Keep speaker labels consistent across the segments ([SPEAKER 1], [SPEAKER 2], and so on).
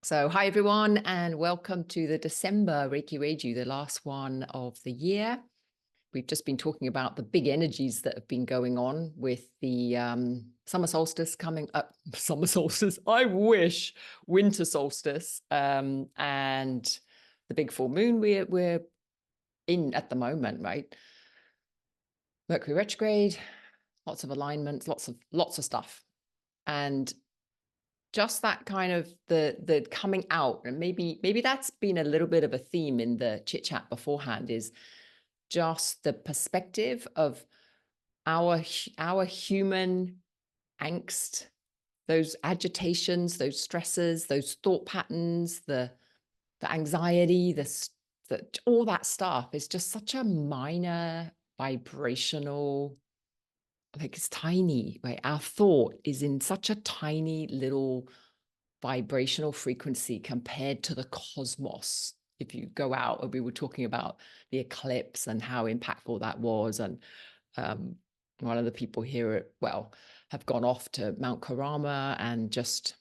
[SPEAKER 1] So hi, everyone, and welcome to the December Reiki Reiju, the last one of the year. We've just been talking about the big energies that have been going on with the summer solstice coming up. Summer solstice, I wish, winter solstice, and the big full moon we're in at the moment, right? Mercury retrograde, lots of alignments, lots of stuff. And just that kind of the coming out, and maybe that's been a little bit of a theme in the chit chat beforehand, is just the perspective of our human angst, those agitations, those stresses, those thought patterns, the anxiety, all that stuff is just such a minor vibrational, like it's tiny, right? Our thought is in such a tiny little vibrational frequency compared to the cosmos. If you go out, and we were talking about the eclipse and how impactful that was, and one of the people here have gone off to Mount Karama, and just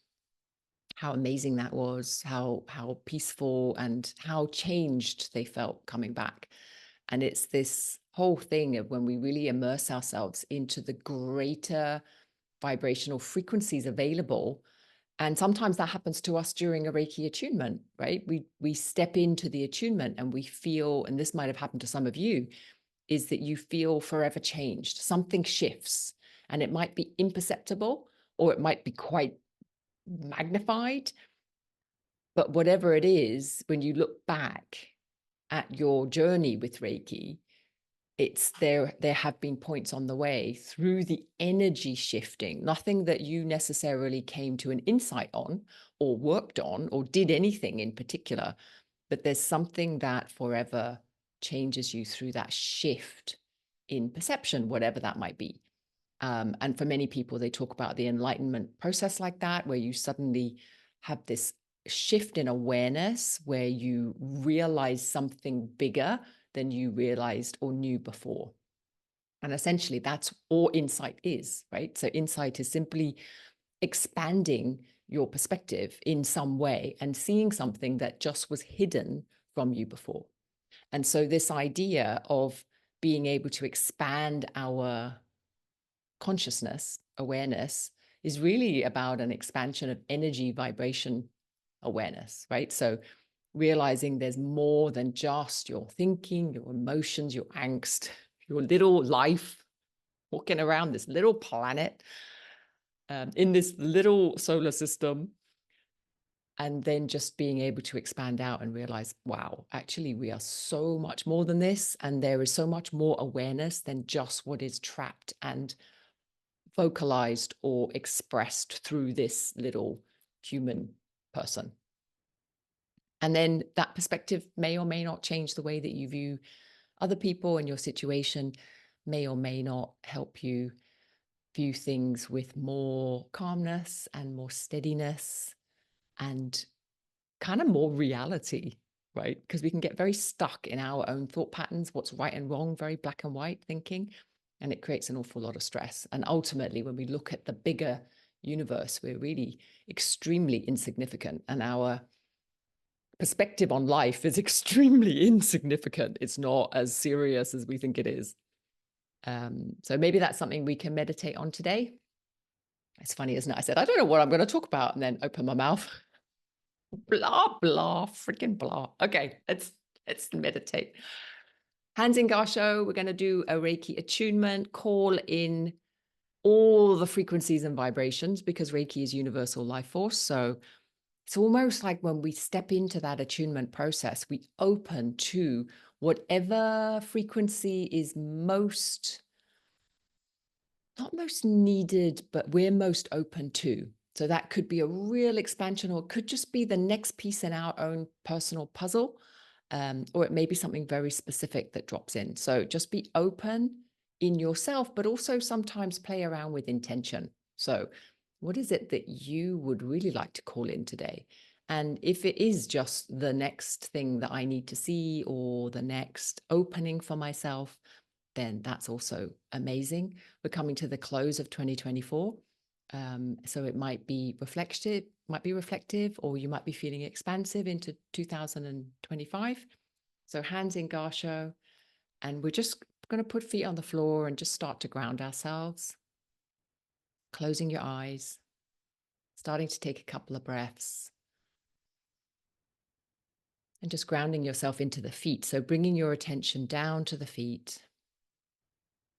[SPEAKER 1] how amazing that was, how peaceful and how changed they felt coming back. And it's this whole thing of when we really immerse ourselves into the greater vibrational frequencies available. And sometimes that happens to us during a Reiki attunement, right? We step into the attunement and we feel, and this might have happened to some of you, is that you feel forever changed. Something shifts, and it might be imperceptible or it might be quite magnified. But whatever it is, when you look back at your journey with Reiki, it's there have been points on the way through the energy shifting, nothing that you necessarily came to an insight on or worked on or did anything in particular, but there's something that forever changes you through that shift in perception, whatever that might be. And for many people, they talk about the enlightenment process like that, where you suddenly have this shift in awareness where you realize something bigger than you realized or knew before. And essentially, that's all insight is, right? So insight is simply expanding your perspective in some way and seeing something that just was hidden from you before. And so this idea of being able to expand our consciousness, awareness, is really about an expansion of energy, vibration, awareness, right? So realizing there's more than just your thinking, your emotions, your angst, your little life walking around this little planet, in this little solar system, and then just being able to expand out and realize, wow, actually we are so much more than this, and there is so much more awareness than just what is trapped and vocalized or expressed through this little human person. And then that perspective may or may not change the way that you view other people, and your situation may or may not help you view things with more calmness and more steadiness and kind of more reality, right? Because we can get very stuck in our own thought patterns, what's right and wrong, very black and white thinking, and it creates an awful lot of stress. And ultimately, when we look at the bigger universe, we're really extremely insignificant, and our perspective on life is extremely insignificant. It's not as serious as we think it is. So maybe that's something we can meditate on today. It's funny, isn't it? I said, I don't know what I'm going to talk about, and then open my mouth. Blah, blah, freaking blah. Okay, let's meditate. Hands in Gasho, we're going to do a Reiki attunement, call in all the frequencies and vibrations, because Reiki is universal life force. So it's almost like when we step into that attunement process, we open to whatever frequency is most, not most needed, but we're most open to. So that could be a real expansion, or it could just be the next piece in our own personal puzzle, or it may be something very specific that drops in. So just be open in yourself, but also sometimes play around with intention. So what is it that you would really like to call in today? And if it is just the next thing that I need to see, or the next opening for myself, then that's also amazing. We're coming to the close of 2024. So it might be reflective, or you might be feeling expansive into 2025. So hands in Garsho, and we're just going to put feet on the floor and just start to ground ourselves. Closing your eyes, starting to take a couple of breaths, and just grounding yourself into the feet. So bringing your attention down to the feet,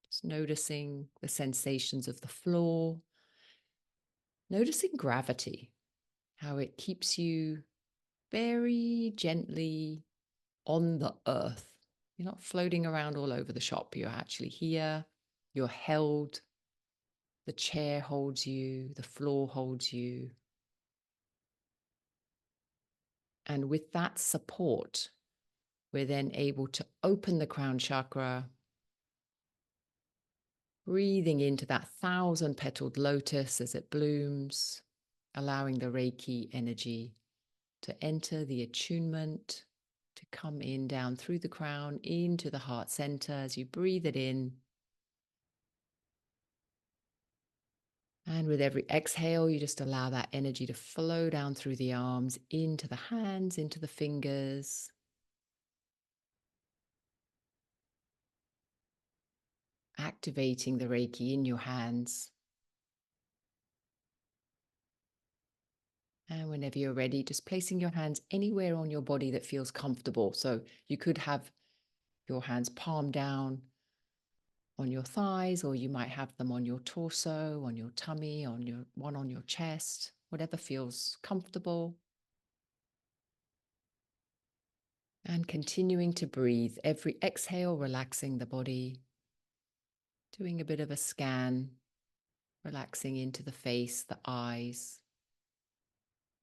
[SPEAKER 1] just noticing the sensations of the floor, noticing gravity, how it keeps you very gently on the earth. You're not floating around all over the shop. You're actually here. You're held. The chair holds you. The floor holds you. And with that support, we're then able to open the crown chakra, breathing into that 1,000-petaled lotus as it blooms, allowing the Reiki energy to enter the attunement, to come in down through the crown into the heart center as you breathe it in. And with every exhale, you just allow that energy to flow down through the arms, into the hands, into the fingers. Activating the Reiki in your hands. And whenever you're ready, just placing your hands anywhere on your body that feels comfortable. So you could have your hands palm down on your thighs, or you might have them on your torso, on your tummy, on your chest, whatever feels comfortable. And continuing to breathe, every exhale, relaxing the body, doing a bit of a scan, relaxing into the face, the eyes,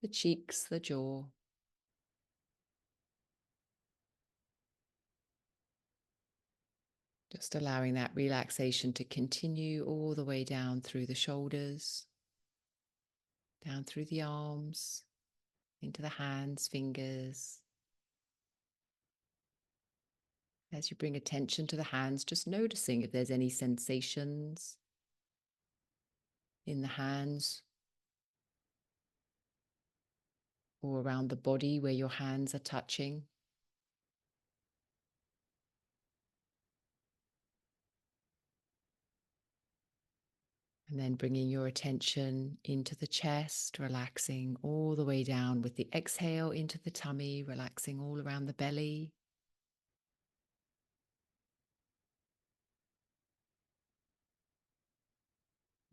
[SPEAKER 1] the cheeks, the jaw. Just allowing that relaxation to continue all the way down through the shoulders, down through the arms, into the hands, fingers. As you bring attention to the hands, just noticing if there's any sensations in the hands or around the body where your hands are touching. And then bringing your attention into the chest, relaxing all the way down with the exhale into the tummy, relaxing all around the belly.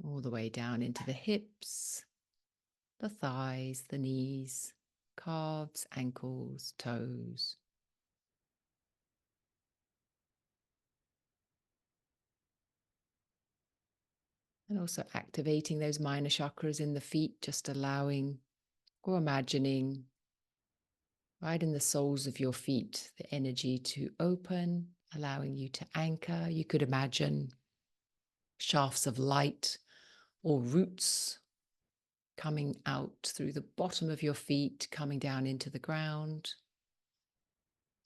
[SPEAKER 1] All the way down into the hips, the thighs, the knees, calves, ankles, toes. And also activating those minor chakras in the feet, just allowing or imagining right in the soles of your feet, the energy to open, allowing you to anchor. You could imagine shafts of light or roots coming out through the bottom of your feet, coming down into the ground,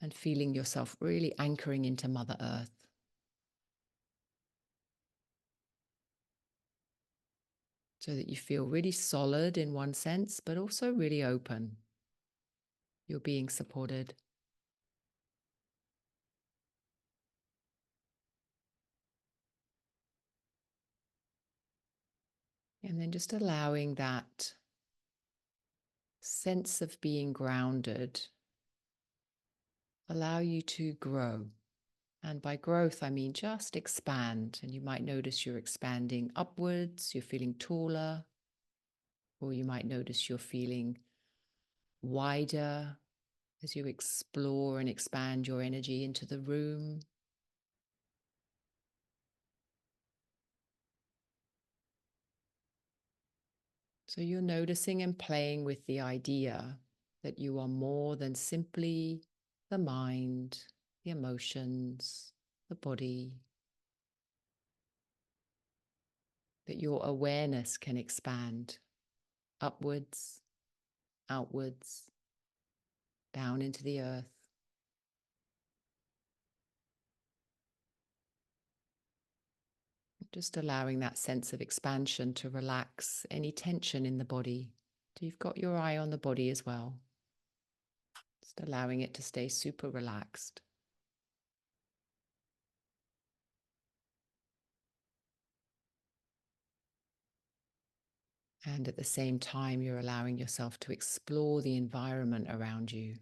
[SPEAKER 1] and feeling yourself really anchoring into Mother Earth. So that you feel really solid in one sense, but also really open. You're being supported. And then just allowing that sense of being grounded allow you to grow. And by growth, I mean just expand. And you might notice you're expanding upwards, you're feeling taller, or you might notice you're feeling wider as you explore and expand your energy into the room. So you're noticing and playing with the idea that you are more than simply the mind, the emotions, the body, that your awareness can expand upwards, outwards, down into the earth. Just allowing that sense of expansion to relax any tension in the body. So you've got your eye on the body as well. Just allowing it to stay super relaxed. And at the same time, you're allowing yourself to explore the environment around you.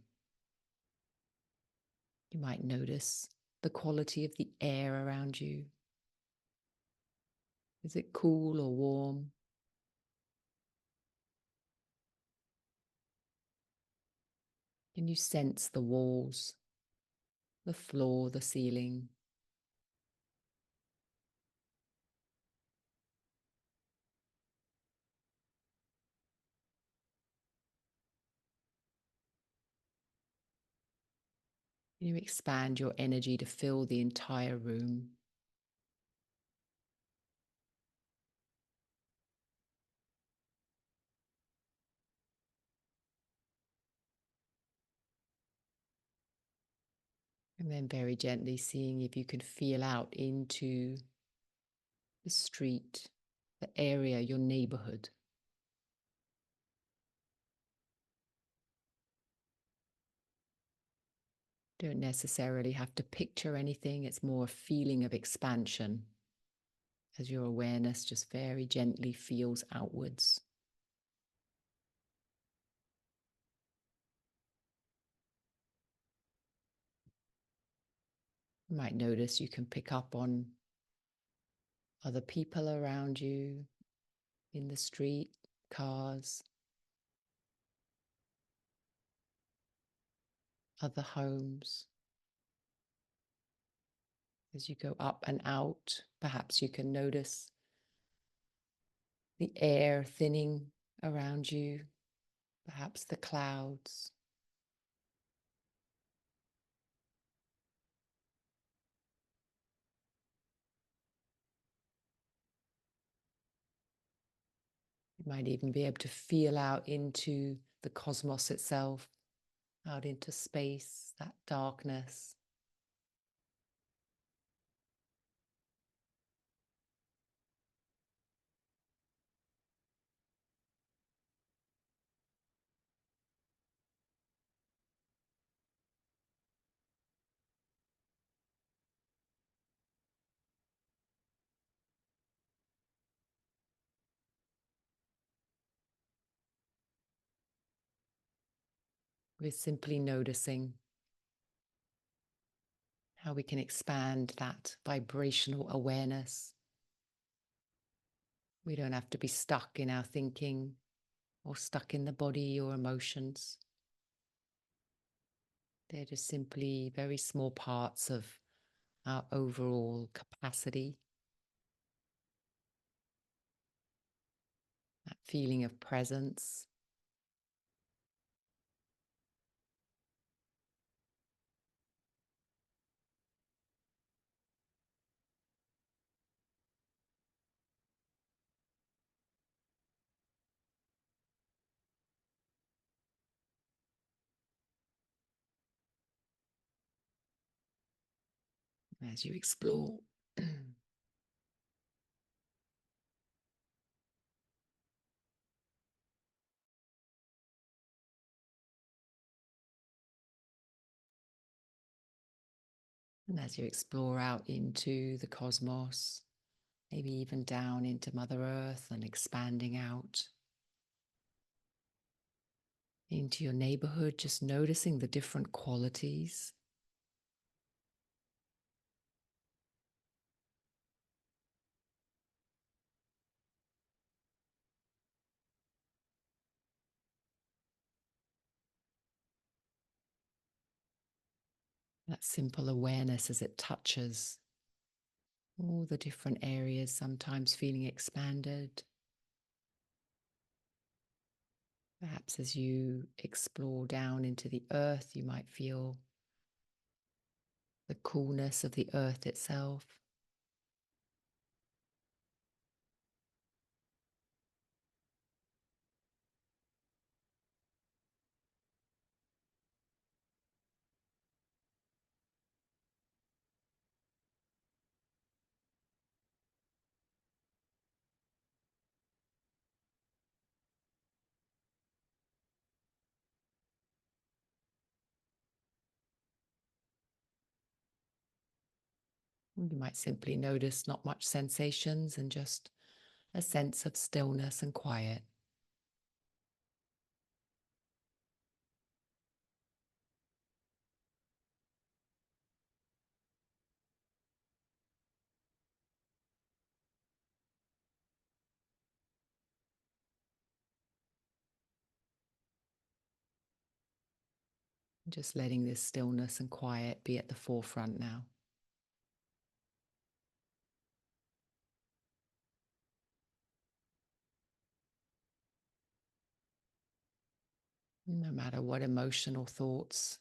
[SPEAKER 1] You might notice the quality of the air around you. Is it cool or warm? Can you sense the walls, the floor, the ceiling? Can you expand your energy to fill the entire room? And then very gently seeing if you can feel out into the street, the area, your neighborhood. Don't necessarily have to picture anything. It's more a feeling of expansion as your awareness just very gently feels outwards. You might notice you can pick up on other people around you in the street, cars, other homes. As you go up and out, perhaps you can notice the air thinning around you, perhaps the clouds. You might even be able to feel out into the cosmos itself, out into space, that darkness. We're simply noticing how we can expand that vibrational awareness. We don't have to be stuck in our thinking or stuck in the body or emotions. They're just simply very small parts of our overall capacity. That feeling of presence. As you explore. And as you explore out into the cosmos, maybe even down into Mother Earth and expanding out into your neighborhood, just noticing the different qualities. That simple awareness as it touches all the different areas, sometimes feeling expanded. Perhaps as you explore down into the earth, you might feel the coolness of the earth itself. You might simply notice not much sensations and just a sense of stillness and quiet. Just letting this stillness and quiet be at the forefront now. No matter what emotional thoughts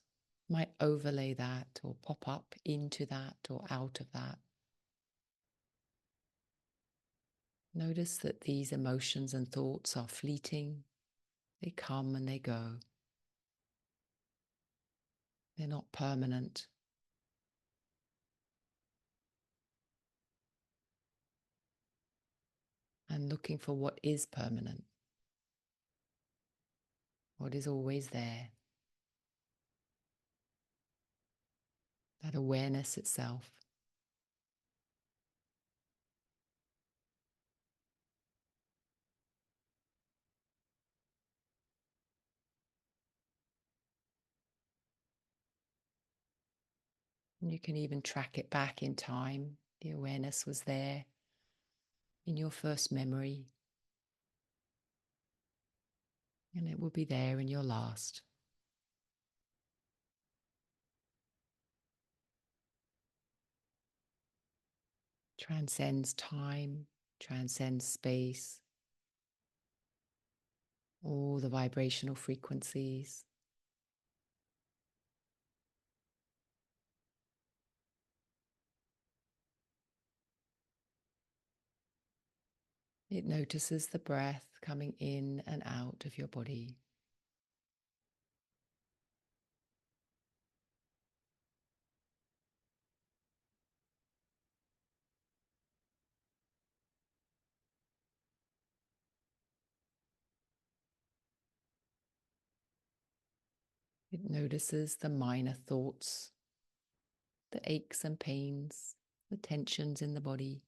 [SPEAKER 1] might overlay that or pop up into that or out of that. Notice that these emotions and thoughts are fleeting. They come and they go. They're not permanent. And looking for what is permanent, what is always there. That awareness itself. And you can even track it back in time. The awareness was there in your first memory, and it will be there in your last. Transcends time, transcends space, all the vibrational frequencies. It notices the breath coming in and out of your body. It notices the minor thoughts, the aches and pains, the tensions in the body.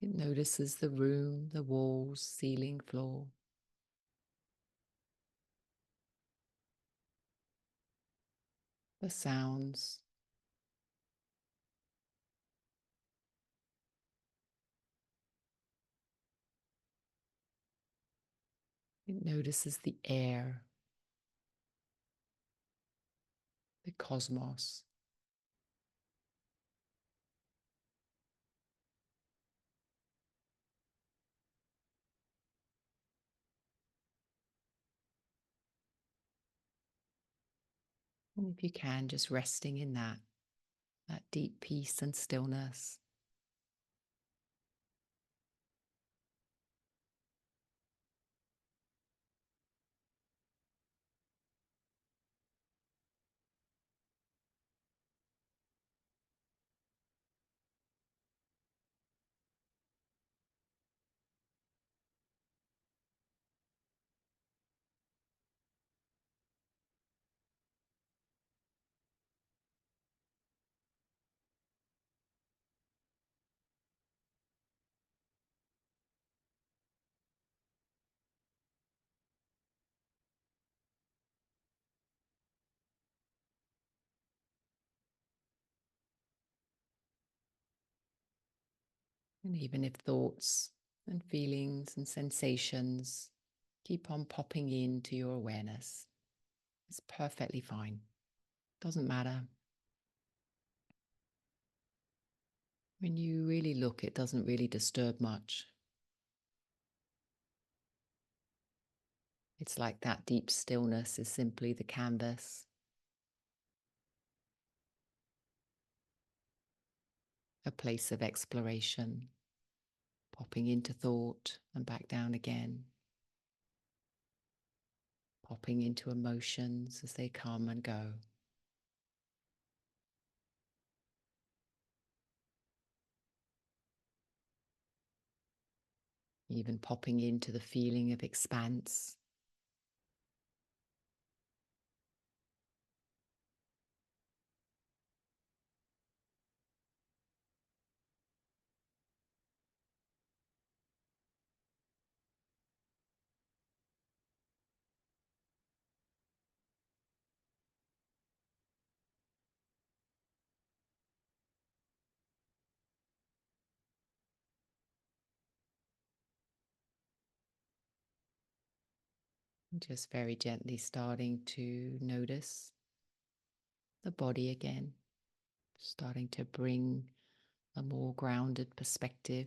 [SPEAKER 1] It notices the room, the walls, ceiling, floor. The sounds. It notices the air, the cosmos. And if you can, just resting in that deep peace and stillness. And even if thoughts and feelings and sensations keep on popping into your awareness, it's perfectly fine. Doesn't matter. When you really look, it doesn't really disturb much. It's like that deep stillness is simply the canvas, a place of exploration, popping into thought and back down again, popping into emotions as they come and go. Even popping into the feeling of expanse. Just very gently starting to notice the body again, starting to bring a more grounded perspective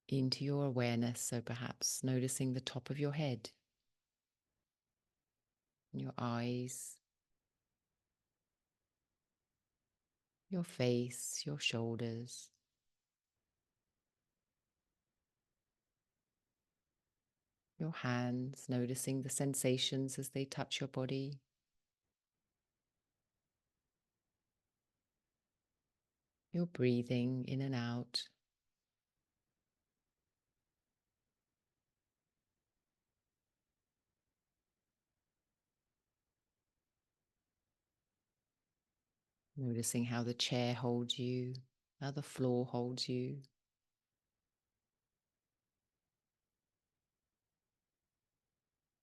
[SPEAKER 1] into your awareness. So perhaps noticing the top of your head, your eyes, your face, your shoulders, your hands, noticing the sensations as they touch your body. Your breathing in and out. Noticing how the chair holds you, how the floor holds you.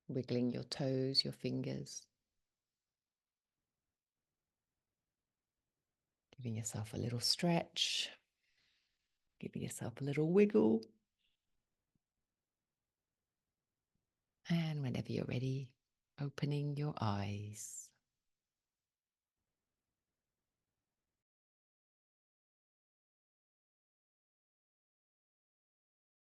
[SPEAKER 1] Wiggling your toes, your fingers. Giving yourself a little stretch. Giving yourself a little wiggle. And whenever you're ready, opening your eyes.